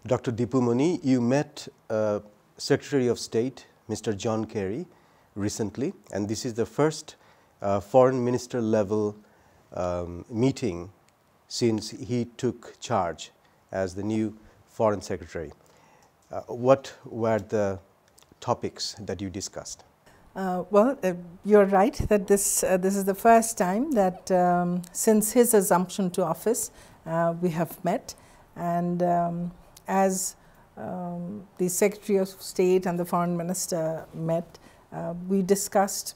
Dr. Dipumani, you met Secretary of State, Mr. John Kerry, recently, and this is the first foreign minister level meeting since he took charge as the new foreign secretary. What were the topics that you discussed? You're right that this is the first time that since his assumption to office we have met, and as the Secretary of State and the Foreign Minister met, we discussed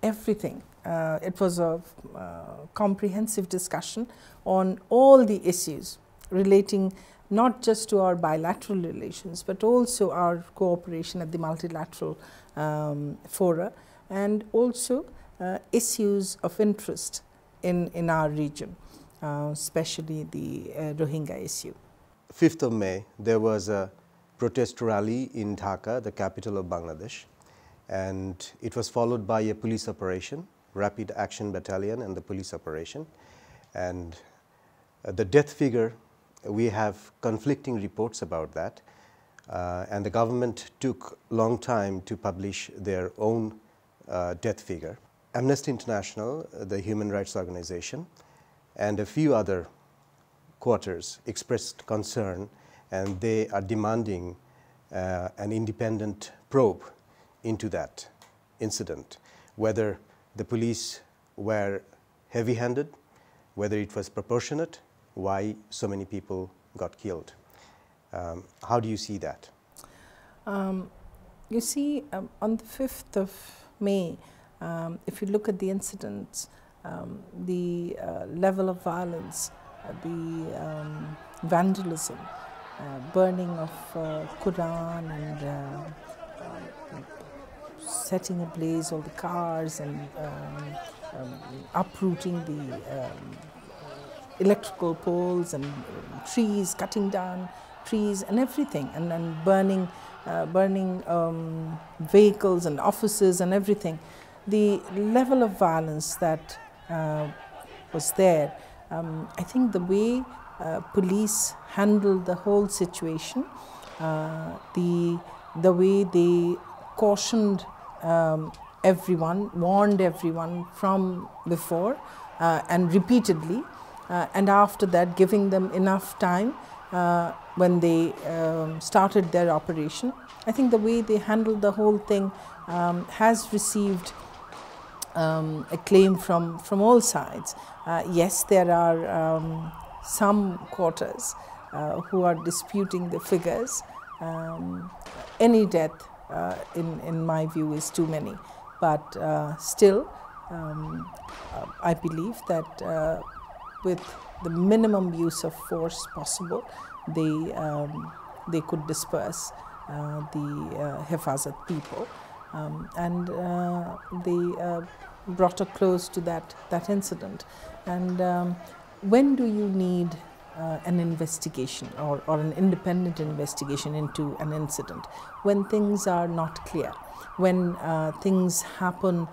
everything. It was a comprehensive discussion on all the issues relating not just to our bilateral relations, but also our cooperation at the multilateral fora, and also issues of interest in our region, especially the Rohingya issue. 5th of May, there was a protest rally in Dhaka, the capital of Bangladesh, and it was followed by a police operation, Rapid Action Battalion and the police operation. And the death figure, we have conflicting reports about that, and the government took a long time to publish their own death figure. Amnesty International, the human rights organization, and a few other quarters expressed concern, and they are demanding an independent probe into that incident, whether the police were heavy-handed, whether it was proportionate, why so many people got killed. How do you see that? You see, on the 5th of May, if you look at the incidents, the level of violence, the vandalism, burning of Quran, and setting ablaze all the cars, and uprooting the electrical poles and trees, cutting down trees and everything, and then burning vehicles and offices and everything. The level of violence that was there, I think the way police handled the whole situation, the way they cautioned everyone, warned everyone from before and repeatedly, and after that giving them enough time when they started their operation. I think the way they handled the whole thing has received acclaim from all sides. Yes, there are some quarters who are disputing the figures. Any death, in my view, is too many, but still I believe that with the minimum use of force possible, they could disperse the Hifazat people, and they brought a close to that incident. And when do you need an investigation or an independent investigation into an incident? When things are not clear, when things happen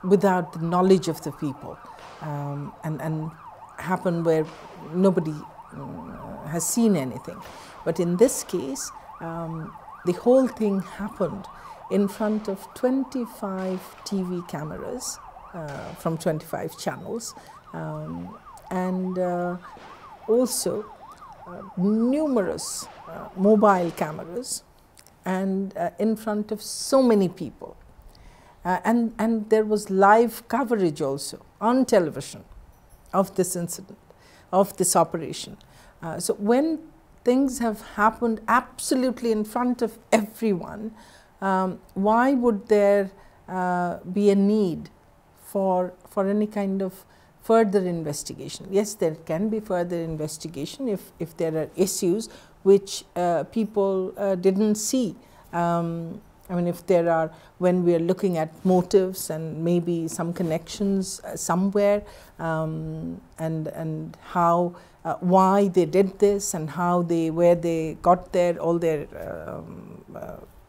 without the knowledge of the people, and happen where nobody has seen anything. But in this case, the whole thing happened in front of 25 TV cameras from 25 channels, and also numerous mobile cameras, and in front of so many people. And there was live coverage also on television of this incident, of this operation. So when things have happened absolutely in front of everyone, why would there be a need for any kind of further investigation? Yes, there can be further investigation if there are issues which people didn't see. I mean, if there are, when we are looking at motives and maybe some connections somewhere, and how, why they did this, and how where they got all their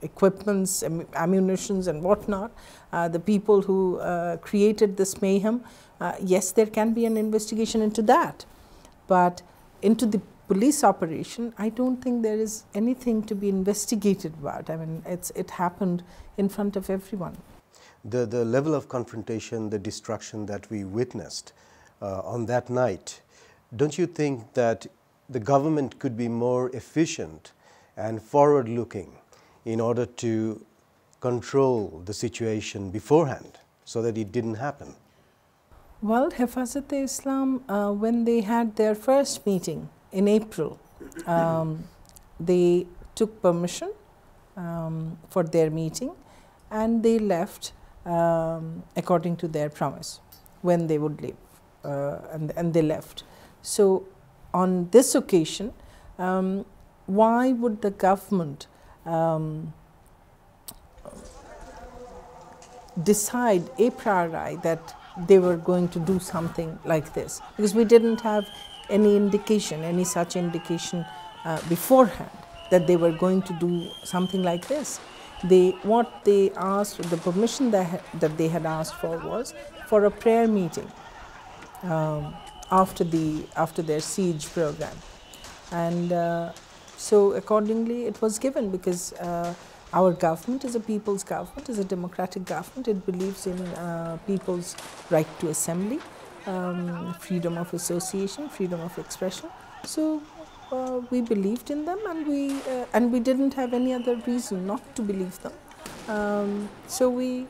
equipments, ammunitions and whatnot, the people who created this mayhem, yes, there can be an investigation into that. But into the police operation, I don't think there is anything to be investigated about. I mean, it happened in front of everyone. The level of confrontation, the destruction that we witnessed on that night, don't you think that the government could be more efficient and forward-looking in order to control the situation beforehand so that it didn't happen? Well, Hifazat-e-Islam, when they had their first meeting in April, they took permission for their meeting, and they left according to their promise when they would leave, and they left. So on this occasion, why would the government decide a priori that they were going to do something like this? Because we didn't have any indication, any such indication beforehand that they were going to do something like this. What they asked, the permission that they had asked for was for a prayer meeting after their siege program, and so accordingly it was given, because our government is a people's government, is a democratic government. It believes in people's right to assembly, freedom of association, freedom of expression. So we believed in them, and we didn't have any other reason not to believe them. So we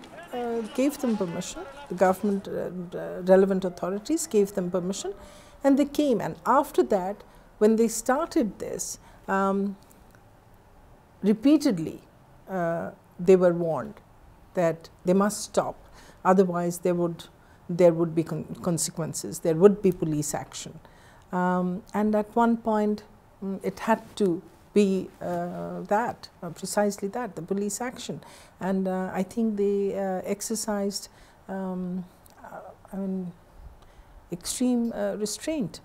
gave them permission. The government, relevant authorities gave them permission, and they came. And after that, when they started this, repeatedly they were warned that they must stop, otherwise there would be consequences, there would be police action. And at one point it had to be precisely that, the police action. And I think they exercised extreme restraint